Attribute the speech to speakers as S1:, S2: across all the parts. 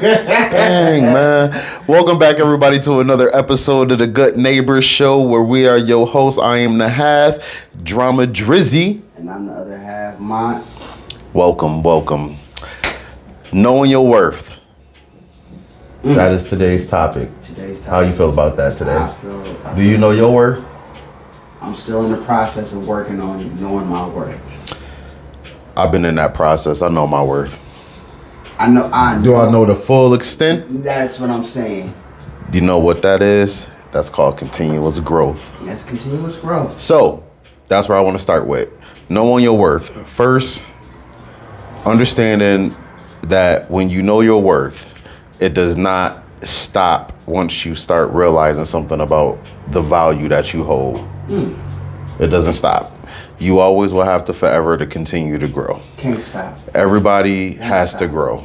S1: Dang, man. Welcome back, everybody, to another episode of the Good Neighbors Show, where we are your hosts. I am the half, Drama Drizzy.
S2: And I'm the other half, Mont.
S1: Welcome. Knowing your worth. That is today's topic. How you feel about that today? Do you know your worth?
S2: I'm still in the process of working on knowing my worth.
S1: I've been in that process. I know my worth.
S2: I know.
S1: Do I know the full extent?
S2: That's what I'm saying.
S1: You know what that is? That's called continuous growth.
S2: That's continuous growth.
S1: So, that's where I want to start with. Knowing your worth. First, understanding that when you know your worth, it does not stop once you start realizing something about the value that you hold. It doesn't stop. You always will have to forever to continue to grow.
S2: Can't stop.
S1: Everybody has to grow.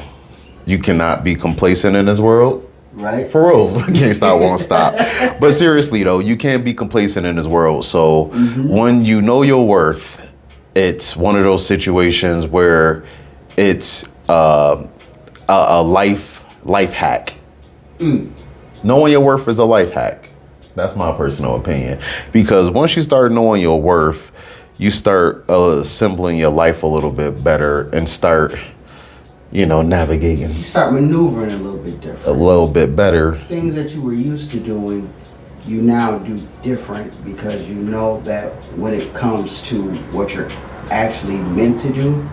S1: You cannot be complacent in this world.
S2: Right.
S1: For real. Can't stop, won't stop. But seriously, though, you can't be complacent in this world. So when you know your worth, it's one of those situations where it's a life hack. Knowing your worth is a life hack. That's my personal opinion. Because once you start knowing your worth, you start assembling your life a little bit better and start, navigating.
S2: You start maneuvering a little bit different.
S1: A little bit better.
S2: Things that you were used to doing, you now do different because you know that when it comes to what you're actually meant to do,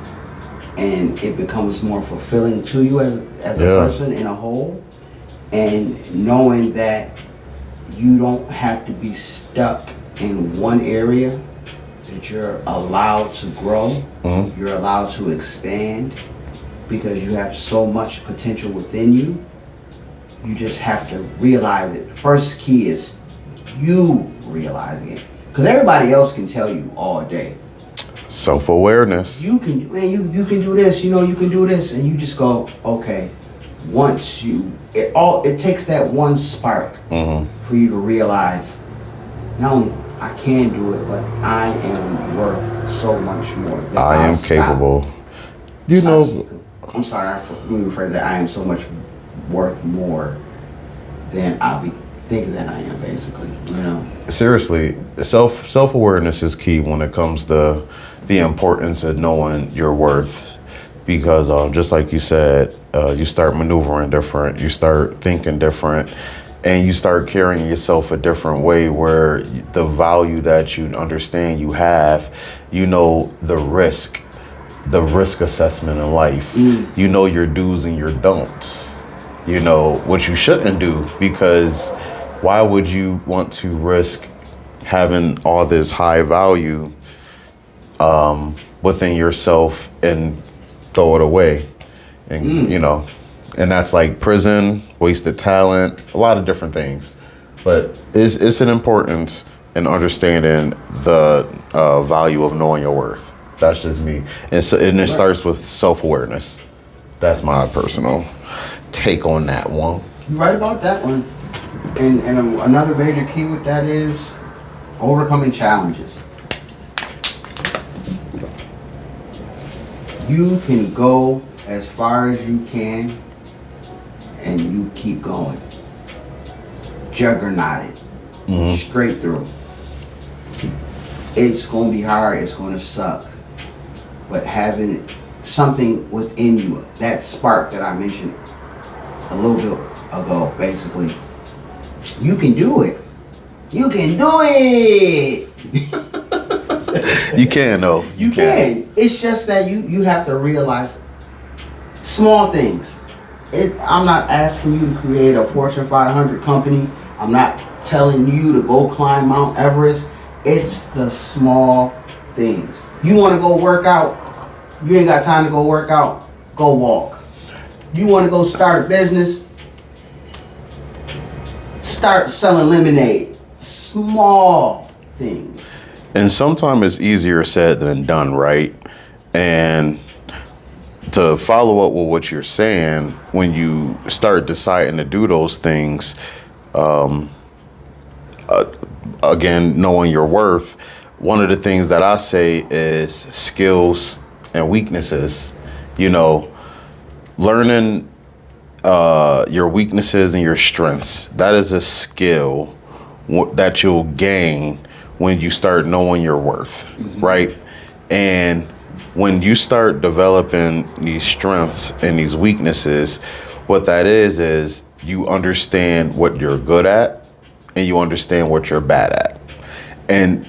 S2: and it becomes more fulfilling to you as a person in a whole, and knowing that you don't have to be stuck in one area, that you're allowed to grow, you're allowed to expand, because you have so much potential within you. You just have to realize it. First key is you realizing it, because everybody else can tell you all day.
S1: Self-awareness.
S2: You can do this, you can do this, and you just go, okay. Once it takes that one spark for you to realize, not only I can do it, but I am worth so much more.
S1: I am capable.
S2: I'm sorry, let me rephrase that. I am so much worth more than I'll be thinking that I am, basically.
S1: Seriously, self-awareness is key when it comes to the importance of knowing your worth. Because just like you said, you start maneuvering different, you start thinking different, and you start carrying yourself a different way where the value that you understand you have, the risk assessment in life, your do's and your don'ts, what you shouldn't do, because why would you want to risk having all this high value within yourself and throw it away? And and that's like prison, wasted talent, a lot of different things. But it's an importance in understanding the value of knowing your worth. That's just me. And it starts with self-awareness. That's my personal take on that one.
S2: You're right about that one. And another major key with that is overcoming challenges. You can go as far as you can, and you keep going. Juggernauted. Straight through. It's going to be hard. It's going to suck. But having something within you, that spark that I mentioned a little bit ago, basically, you can do it. You can do it.
S1: You can, though.
S2: You can. It's just that you have to realize small things. I'm not asking you to create a Fortune 500 company. I'm not telling you to go climb Mount Everest. It's the small things. You want to go work out? You ain't got time to go work out. Go walk. You want to go start a business? Start selling lemonade. Small things.
S1: And sometimes it's easier said than done, right? And to follow up with what you're saying, when you start deciding to do those things, again, knowing your worth, one of the things that I say is skills and weaknesses. Learning your weaknesses and your strengths. That is a skill that you'll gain when you start knowing your worth, right? And when you start developing these strengths and these weaknesses, what that is you understand what you're good at and you understand what you're bad at. And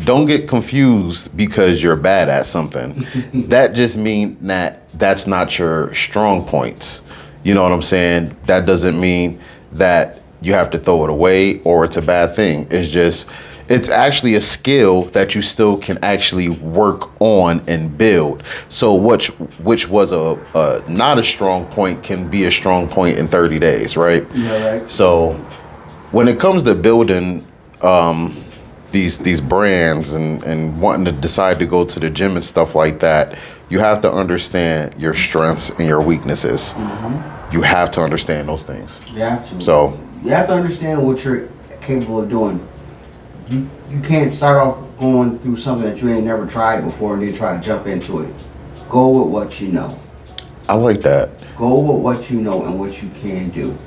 S1: don't get confused because you're bad at something. That just means that that's not your strong points. You know what I'm saying? That doesn't mean that you have to throw it away or it's a bad thing. It's actually a skill that you still can actually work on and build. So which was a not a strong point can be a strong point in 30 days, right?
S2: Yeah, right.
S1: So when it comes to building these brands and wanting to decide to go to the gym and stuff like that, you have to understand your strengths and your weaknesses. You have to understand those things.
S2: You have to.
S1: So
S2: You have to understand what you're capable of doing. You can't start off going through something that you ain't never tried before and then try to jump into it. Go with what you know.
S1: I like that.
S2: Go with what you know and what you can do.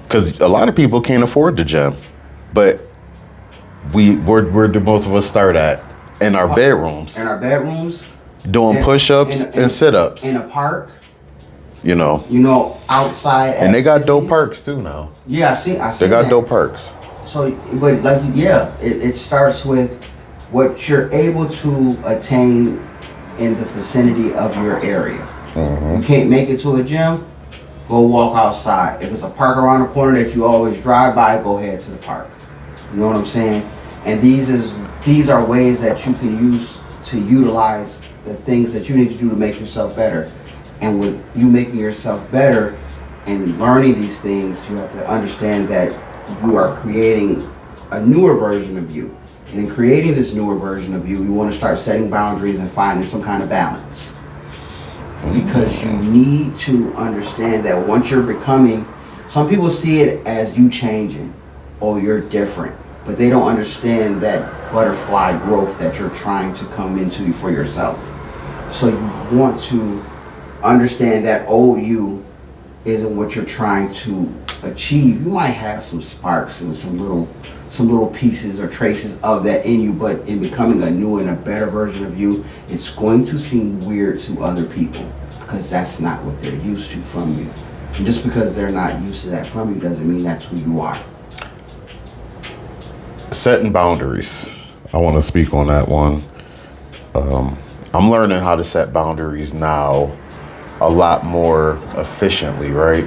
S1: Because a lot of people can't afford the gym, but where do most of us start at? In our bedrooms.
S2: In our bedrooms.
S1: Doing push-ups and sit-ups.
S2: In a park.
S1: You know,
S2: outside.
S1: And they got dope parks too now.
S2: Yeah, I see.
S1: They got dope parks.
S2: So, but it starts with what you're able to attain in the vicinity of your area. You can't make it to a gym, go walk outside. If it's a park around the corner that you always drive by, go ahead to the park. You know what I'm saying? And these are ways that you can use to utilize the things that you need to do to make yourself better. And with you making yourself better and learning these things, you have to understand that you are creating a newer version of you. And in creating this newer version of you, you want to start setting boundaries and finding some kind of balance. Because you need to understand that once you're becoming, some people see it as you changing or you're different, but they don't understand that butterfly growth that you're trying to come into for yourself. So you want to understand that old you isn't what you're trying to achieve. You might have some sparks and some little pieces or traces of that in you, but in becoming a new and a better version of you, it's going to seem weird to other people because that's not what they're used to from you. And just because they're not used to that from you doesn't mean that's who you are.
S1: Setting boundaries. I want to speak on that one. I'm learning how to set boundaries now a lot more efficiently, right?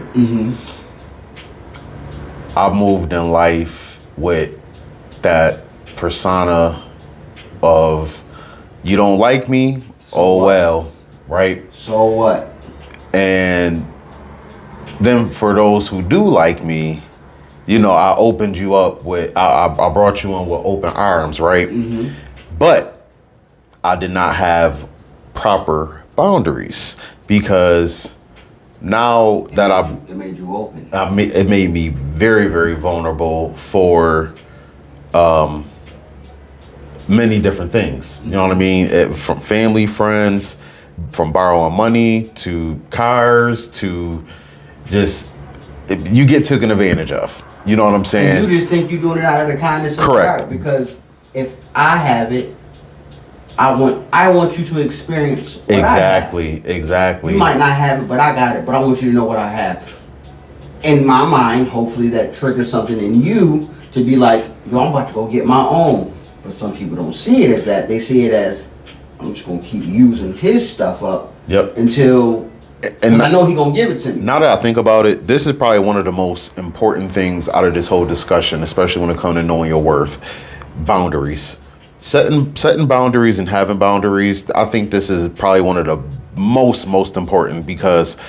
S1: I moved in life with that persona of you don't like me, well, right?
S2: So what?
S1: And then for those who do like me, you know, I opened you up with, I brought you in with open arms, right? But I did not have proper boundaries because now that
S2: it made you open.
S1: It made me very, very vulnerable for many different things. You know what I mean? From family, friends, from borrowing money to cars to just you get taken advantage of. You know what I'm saying?
S2: And you just think you're doing it out of the kindness of your heart. Because if I have it, I want you to experience what
S1: exactly.
S2: You might not have it, but I got it. But I want you to know what I have. In my mind, hopefully that triggers something in you to be like, yo, I'm about to go get my own. But some people don't see it as that. They see it as, I'm just going to keep using his stuff up until... And I know he's going to give it to me.
S1: Now that I think about it, this is probably one of the most important things out of this whole discussion, especially when it comes to knowing your worth. Boundaries. Setting boundaries and having boundaries, I think this is probably one of the most important, because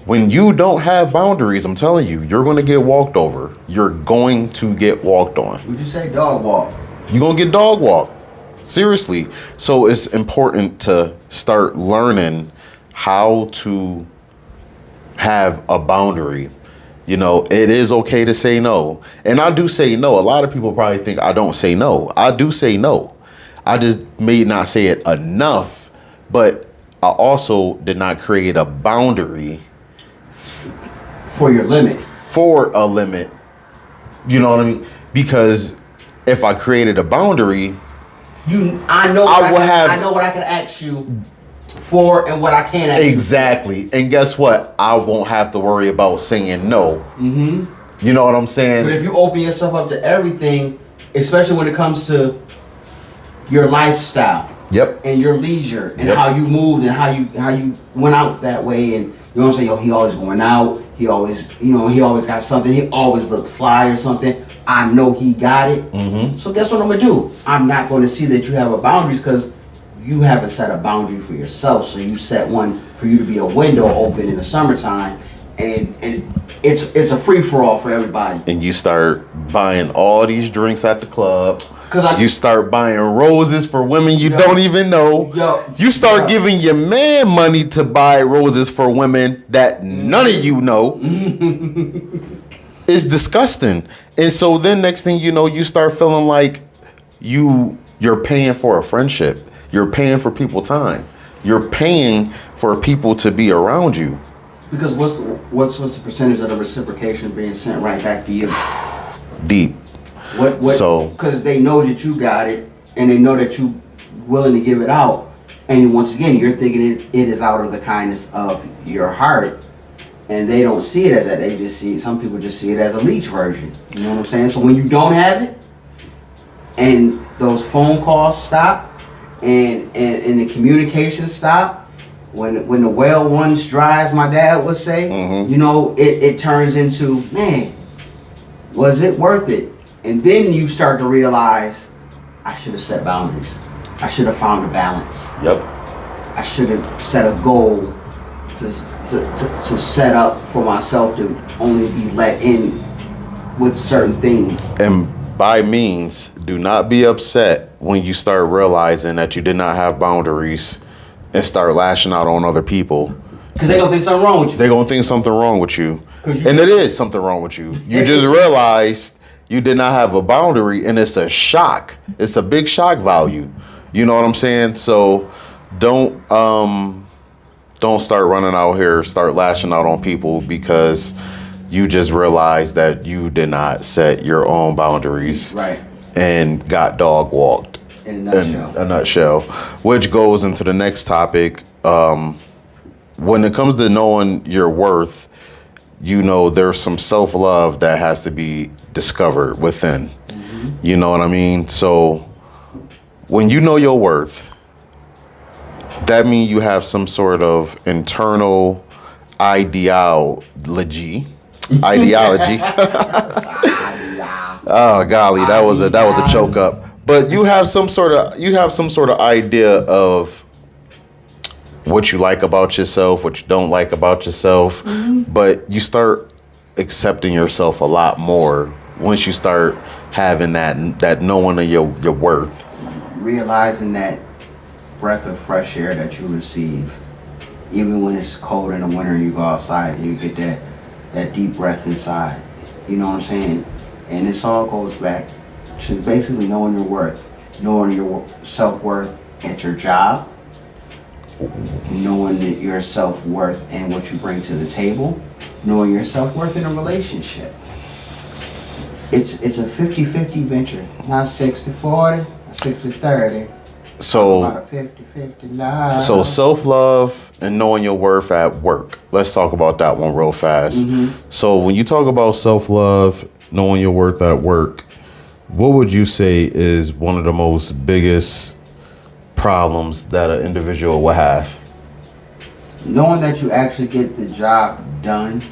S1: when you don't have boundaries, I'm telling you, you're going to get walked over. You're going to get walked on.
S2: Would you say dog walk?
S1: You're going to get dog walked. Seriously. So it's important to start learning how to have a boundary. You know, it is okay to say no. And I do say no. A lot of people probably think I don't say no. I do say no. I just may not say it enough, but I also did not create a boundary
S2: for your limit.
S1: For a limit. You know what I mean? Because if I created a boundary,
S2: I know what I can ask you for and what I can't ask
S1: exactly.
S2: you.
S1: And guess what? I won't have to worry about saying no. Mm-hmm. You know what I'm saying?
S2: But if you open yourself up to everything, especially when it comes to your lifestyle,
S1: yep,
S2: and your leisure, and
S1: yep,
S2: how you moved, and how you went out that way, and you know what I'm saying? Yo, he always going out. He always, he always got something. He always looked fly or something. I know he got it.
S1: mm-hmm.
S2: So guess what I'm gonna do? I'm not going to see that you have a boundaries because you haven't set a boundary for yourself. So you set one for you to be a window open in the summertime, and it's a free for all for everybody.
S1: And you start buying all these drinks at the club. You start buying roses for women you don't even know. You start giving your man money to buy roses for women that none of you know. It's disgusting. And so then next thing you know, you start feeling like you're paying for a friendship. You're paying for people time. You're paying for people to be around you.
S2: Because what's the percentage of the reciprocation being sent right back to you?
S1: Deep.
S2: So because they know that you got it and they know that you willing to give it out, and once again you're thinking it is out of the kindness of your heart, and they don't see it as that. They just see, some people just see it as a leech version. You know what I'm saying? So when you don't have it, and those phone calls stop, and the communication stop, when the well runs dry, as my dad would say, mm-hmm. It turns into, man, was it worth it? And then you start to realize, I should have set boundaries. I should have found a balance.
S1: Yep.
S2: I should have set a goal to set up for myself to only be let in with certain things.
S1: And by means, do not be upset when you start realizing that you did not have boundaries and start lashing out on other people.
S2: Because they're going to think something wrong with you.
S1: They're going to think something wrong with you. And it is something wrong with you. You just realized you did not have a boundary, and it's a shock. It's a big shock value. You know what I'm saying? So don't start running out here, start lashing out on people because you just realized that you did not set your own boundaries.
S2: Right.
S1: And got dog walked.
S2: In a
S1: nutshell. Which goes into the next topic. When it comes to knowing your worth, there's some self-love that has to be discovered within. Mm-hmm. You know what I mean? So when you know your worth, that means you have some sort of internal ideology. Oh golly, that was a choke up. But you have some sort of idea of what you like about yourself, what you don't like about yourself, mm-hmm. But you start accepting yourself a lot more once you start having that knowing of your worth.
S2: Realizing that breath of fresh air that you receive, even when it's cold in the winter and you go outside and you get that deep breath inside. You know what I'm saying? And this all goes back to basically knowing your worth, knowing your self-worth at your job, knowing that your self-worth and what you bring to the table, knowing your self-worth in a relationship. It's a 50-50 venture, not 60-40, 60-30.
S1: So,
S2: about a 50-50 love.
S1: So self-love and knowing your worth at work. Let's talk about that one real fast. Mm-hmm. So when you talk about self-love, knowing your worth at work, what would you say is one of the most biggest problems that an individual will have?
S2: Knowing that you actually get the job done.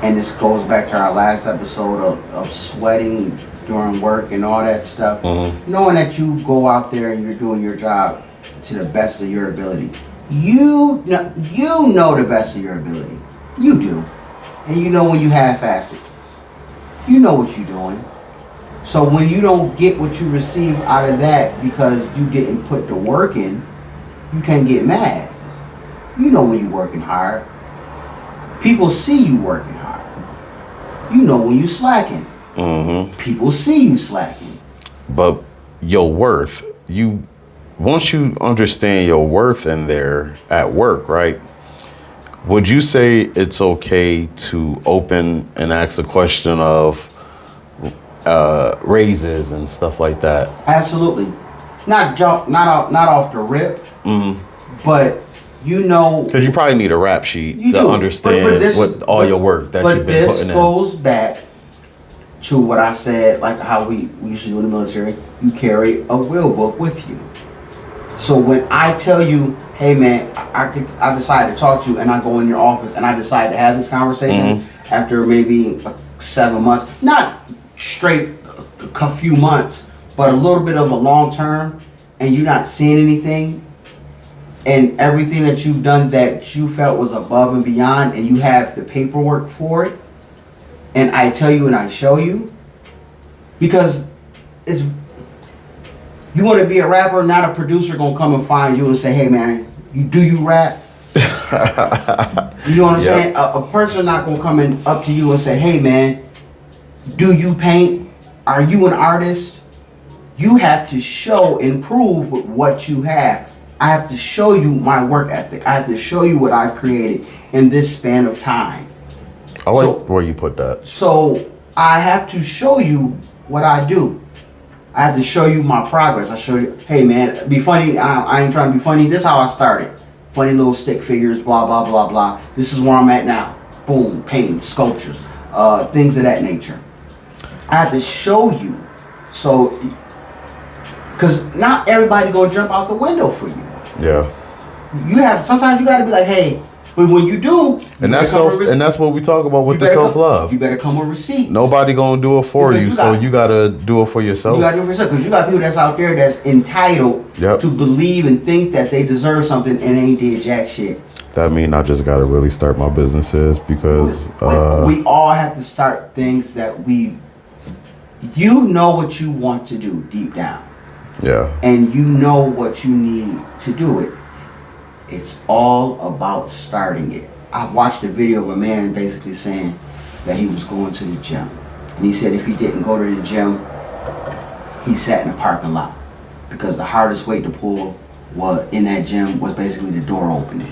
S2: And this goes back to our last episode of sweating during work and all that stuff. Mm-hmm. Knowing that you go out there and you're doing your job to the best of your ability. You know the best of your ability. You do. And you know when you half-ass it. You know what you're doing. So when you don't get what you receive out of that because you didn't put the work in, you can't get mad. You know when you're working hard. People see you working hard. You know when you slacking. Mm-hmm. People see you slacking.
S1: But your worth, once you understand your worth in there at work, right? Would you say it's okay to open and ask a question of raises and stuff like that?
S2: Absolutely. Not off the rip, but
S1: Because you probably need a rap sheet
S2: you
S1: to
S2: do.
S1: understand all your work that you've been putting in.
S2: But this goes back to what I said, like how we used to do in the military. You carry a will book with you. So when I tell you, hey man, I decide to talk to you, and I go in your office and I decide to have this conversation after maybe 7 months, not straight a few months, but a little bit of a long term, and you're not seeing anything, and everything that you've done that you felt was above and beyond, and you have the paperwork for it, and I tell you and I show you, because it's, you want to be a rapper, not a producer gonna come and find you and say, hey man, you rap? You know what I'm saying? A person not gonna come in up to you and say, hey man, do you paint? Are you an artist? You have to show and prove with what you have. I have to show you my work ethic. I have to show you what I've created in this span of time.
S1: I like where you put that.
S2: So I have to show you what I do. I have to show you my progress. I show you, hey man, be funny. I ain't trying to be funny. This is how I started. Funny little stick figures, blah, blah, blah, blah. This is where I'm at now. Boom, painting, sculptures, things of that nature. I have to show you. So, because not everybody gonna jump out the window for you.
S1: Yeah.
S2: Sometimes you gotta be like, hey, but when you do,
S1: and that's what we talk about with the self-love.
S2: You better come with receipts.
S1: Nobody gonna do it for you, so you gotta do it for yourself.
S2: You gotta do it for yourself, because you got people that's out there that's entitled to believe and think that they deserve something and ain't did jack shit.
S1: That mean I just gotta really start my businesses, because
S2: we all have to start things that you know what you want to do deep down.
S1: Yeah.
S2: And you know what you need to do it. It's all about starting it. I watched a video of a man basically saying that he was going to the gym. And he said if he didn't go to the gym, he sat in the parking lot. Because the hardest weight to pull in that gym was basically the door opening.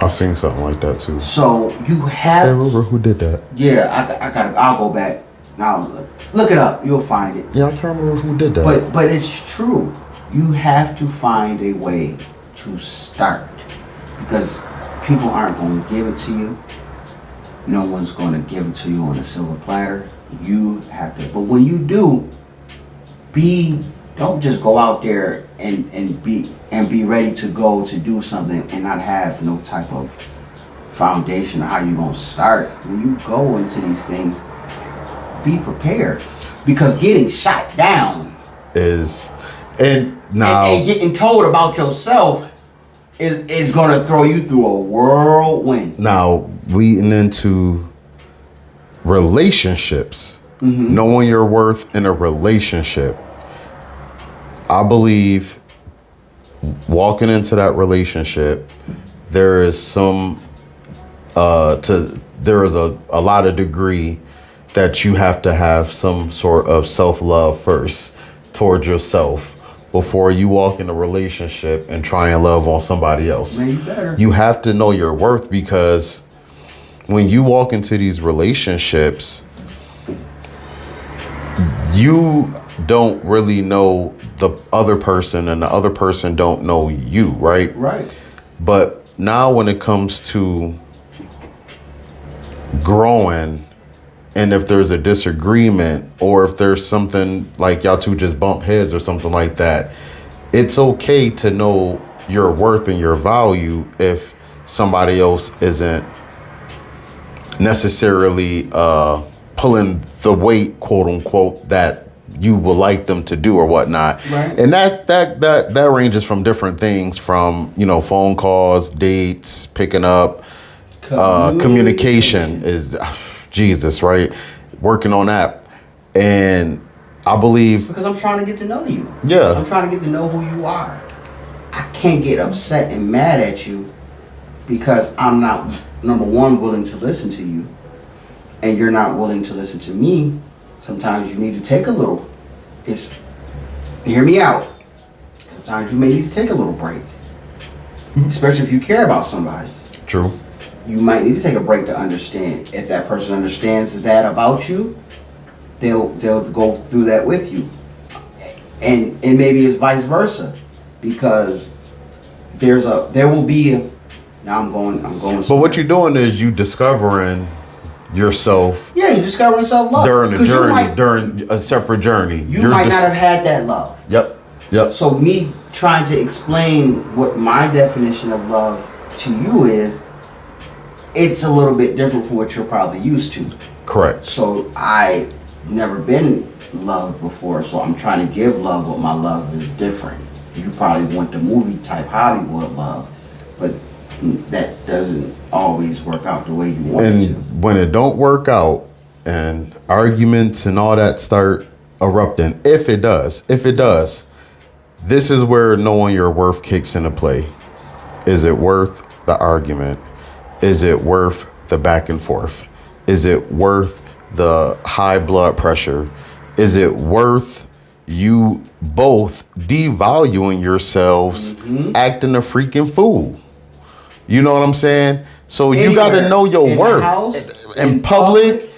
S1: I seen something like that too.
S2: So you have...
S1: I remember who did that.
S2: Yeah, I'll go back. Now look it up. You'll find it.
S1: Yeah, I can't remember who did that.
S2: But it's true. You have to find a way to start, because people aren't going to give it to you. No one's going to give it to you on a silver platter. You have to. But when you do, don't just go out there and be ready to go to do something and not have no type of foundation of how you going to start. When you go into these things, be prepared, because getting shot down and getting told about yourself is going to throw you through a whirlwind.
S1: Now, leading into relationships, knowing your worth in a relationship, I believe walking into that relationship, there is a lot of degree that you have to have some sort of self-love first towards yourself before you walk in a relationship and try and love on somebody else.
S2: Man, you better.
S1: You have to know your worth, because when you walk into these relationships, you don't really know the other person and the other person don't know you, right?
S2: Right.
S1: But now when it comes to growing, and if there's a disagreement, or if there's something like y'all two just bump heads or something like that, it's okay to know your worth and your value if somebody else isn't necessarily pulling the weight, quote unquote, that you would like them to do or whatnot.
S2: Right.
S1: And that ranges from different things, from, phone calls, dates, picking up, communication is Jesus, right? Working on that. And I believe,
S2: because I'm trying to get to know you.
S1: Yeah.
S2: I'm trying to get to know who you are. I can't get upset and mad at you because I'm not, number one, willing to listen to you, and you're not willing to listen to me. Sometimes you need to take a little. Hear me out. Sometimes you may need to take a little break, especially if you care about somebody.
S1: True.
S2: You might need to take a break to understand. If that person understands that about you, they'll go through that with you. And maybe it's vice versa, because there will be a, now I'm going
S1: But what you're doing is you discovering yourself.
S2: Yeah, you're discovering self-love
S1: during a journey, during a separate journey.
S2: You might not have had that love.
S1: Yep.
S2: So me trying to explain what my definition of love to you is, it's a little bit different from what you're probably used to.
S1: Correct.
S2: So I never been loved before, so I'm trying to give love, but my love is different. You probably want the movie type Hollywood love, but that doesn't always work out the way you want it to.
S1: And when it don't work out and arguments and all that start erupting, if it does, this is where knowing your worth kicks into play. Is it worth the argument? Is it worth the back and forth? Is it worth the high blood pressure? Is it worth you both devaluing yourselves, acting a freaking fool? You know what I'm saying? So you got to know your worth. In public,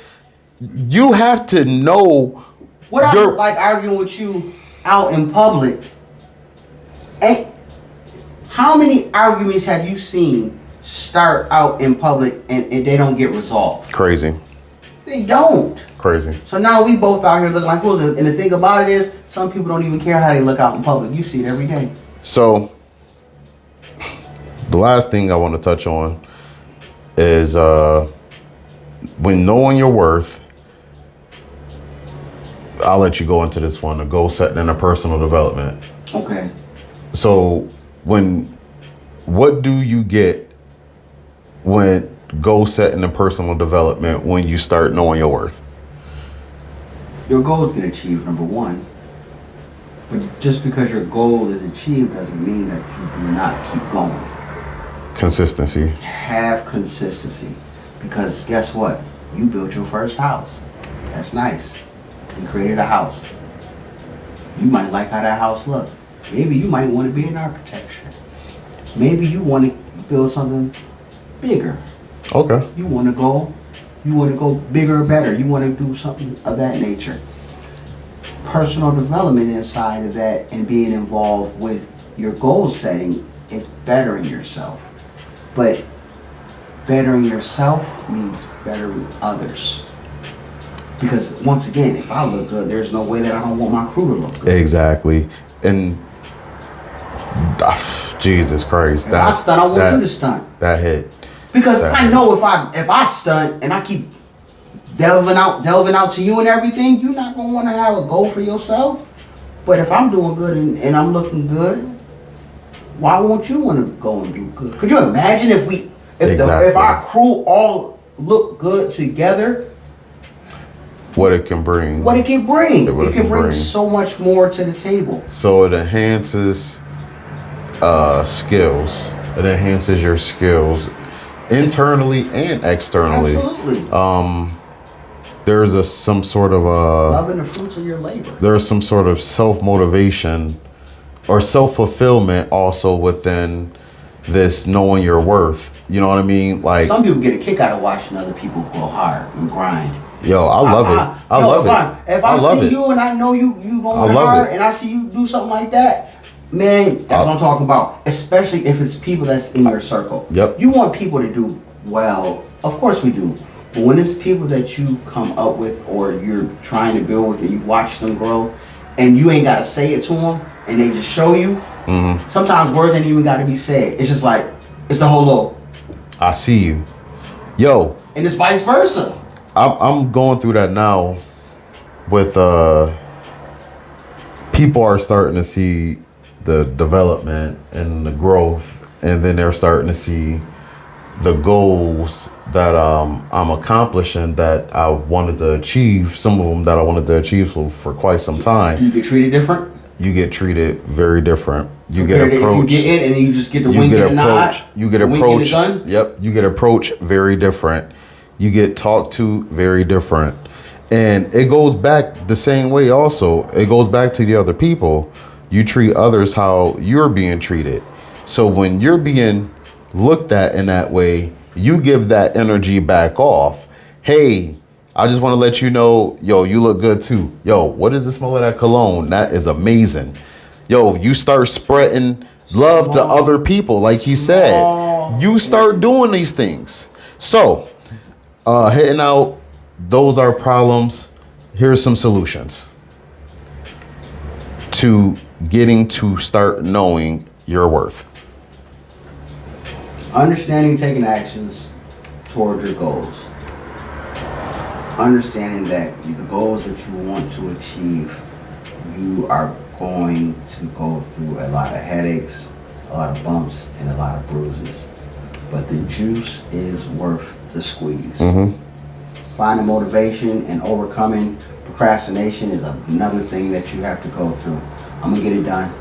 S1: you have to know.
S2: What I like arguing with you out in public. And how many arguments have you seen start out in public and they don't get resolved?
S1: Crazy.
S2: They don't.
S1: Crazy.
S2: So now we both out here looking like fools. And the thing about it is, some people don't even care how they look out in public. You see it every day.
S1: So the last thing I want to touch on is when knowing your worth, I'll let you go into this one, a goal setting and a personal development.
S2: Okay.
S1: So what do you get when goal setting and personal development when you start knowing your worth?
S2: Your goals get achieved, number one. But just because your goal is achieved doesn't mean that you do not keep going.
S1: Consistency.
S2: Have consistency. Because guess what? You built your first house. That's nice. You created a house. You might like how that house looked. Maybe you might want to be in architecture. Maybe you want to build something bigger.
S1: Okay.
S2: You want to go bigger or better. You want to do something of that nature. Personal development inside of that and being involved with your goal setting is bettering yourself. But bettering yourself means bettering others. Because once again, if I look good, there's no way that I don't want my crew to look good.
S1: Exactly. And Jesus Christ.
S2: If I stunt, I want you to stunt.
S1: That hit.
S2: Because I know if I stunt and I keep delving out to you and everything, you're not gonna want to have a goal for yourself. But if I'm doing good and I'm looking good, why won't you want to go and do good? Could you imagine if our crew all look good together?
S1: What it can bring.
S2: It can bring so much more to the table.
S1: So it enhances skills. It enhances your skills internally and externally.
S2: Absolutely.
S1: There's some sort of
S2: loving the fruits of your labor.
S1: There's some sort of self-motivation or self-fulfillment also within this knowing your worth. You know what I mean? Like,
S2: some people get a kick out of watching other people go hard and grind.
S1: Yo, I love it. I love it.
S2: If I see you and I know you going hard and I see you do something like that, man, that's what I'm talking about. Especially if it's people that's in your circle.
S1: Yep.
S2: You want people to do well. Of course we do. But when it's people that you come up with or you're trying to build with and you watch them grow and you ain't got to say it to them and they just show you, sometimes words ain't even got to be said. It's just like, it's the hello.
S1: I see you. Yo.
S2: And it's vice versa.
S1: I'm going through that now with people are starting to see the development and the growth, and then they're starting to see the goals that I'm accomplishing that I wanted to achieve. Some of them that I wanted to achieve for quite some time.
S2: You get treated different?
S1: You get treated very different. You get approached.
S2: If you get in and you just get the wink and the nod.
S1: You get approached. Yep. You get approached very different. You get talked to very different. And it goes back the same way also. It goes back to the other people. You treat others how you're being treated. So when you're being looked at in that way, you give that energy back off. Hey, I just want to let you know, yo, you look good too. Yo, what is the smell of that cologne? That is amazing. Yo, you start spreading love to other people. Like he said, you start doing these things. So, hitting out, those are problems. Here's some solutions to getting to start knowing your worth.
S2: Understanding taking actions toward your goals. Understanding that the goals that you want to achieve, you are going to go through a lot of headaches, a lot of bumps, and a lot of bruises. But the juice is worth the squeeze. Finding motivation and overcoming procrastination is another thing that you have to go through. I'm gonna get it done.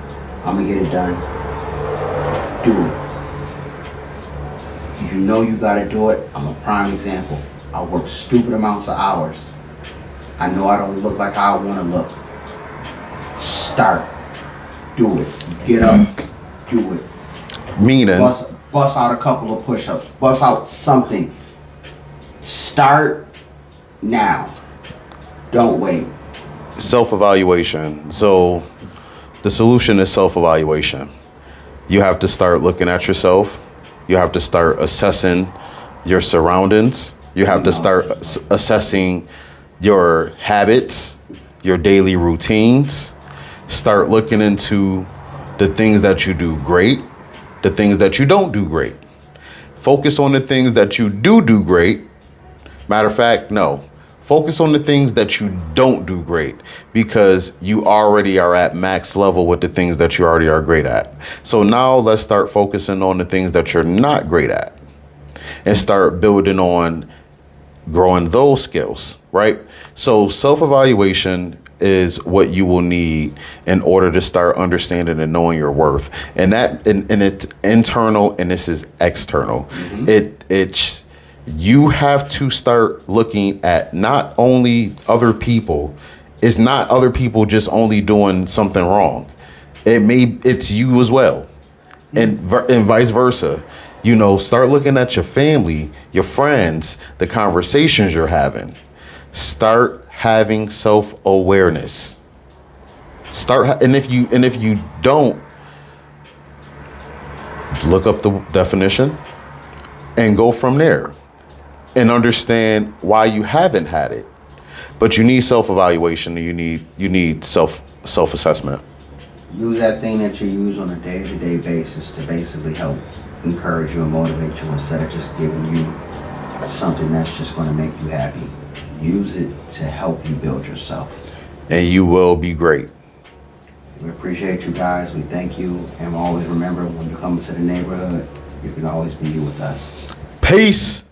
S2: I'm gonna get it done. Do it. You know you gotta do it. I'm a prime example. I work stupid amounts of hours. I know I don't look like how I wanna look. Start. Do it. Get up. Do it.
S1: Meaning,
S2: Bust out a couple of push-ups. Bust out something. Start now. Don't wait.
S1: self-evaluation. So the solution is self-evaluation. You have to start looking at yourself. You have to start assessing your surroundings. You have to start assessing your habits, your daily routines. Start looking into the things that you do great, the things that you don't do great. Focus on the things that you do great. Matter of fact, no. Focus on the things that you don't do great, because you already are at max level with the things that you already are great at. So now let's start focusing on the things that you're not great at and start building on growing those skills, right? So self-evaluation is what you will need in order to start understanding and knowing your worth. And that, and it's internal and this is external. It's you have to start looking at not only other people. It's not other people just only doing something wrong. It's you as well, and vice versa. You know, start looking at your family, your friends, the conversations you're having. Start having self-awareness. And if you don't, look up the definition and go from there and understand why you haven't had it. But you need self-evaluation, and you need self-assessment.
S2: Use that thing that you use on a day-to-day basis to basically help encourage you and motivate you, instead of just giving you something that's just going to make you happy. Use it to help you build yourself.
S1: And you will be great.
S2: We appreciate you guys. We thank you. And always remember, when you come into the neighborhood, you can always be with us.
S1: Peace.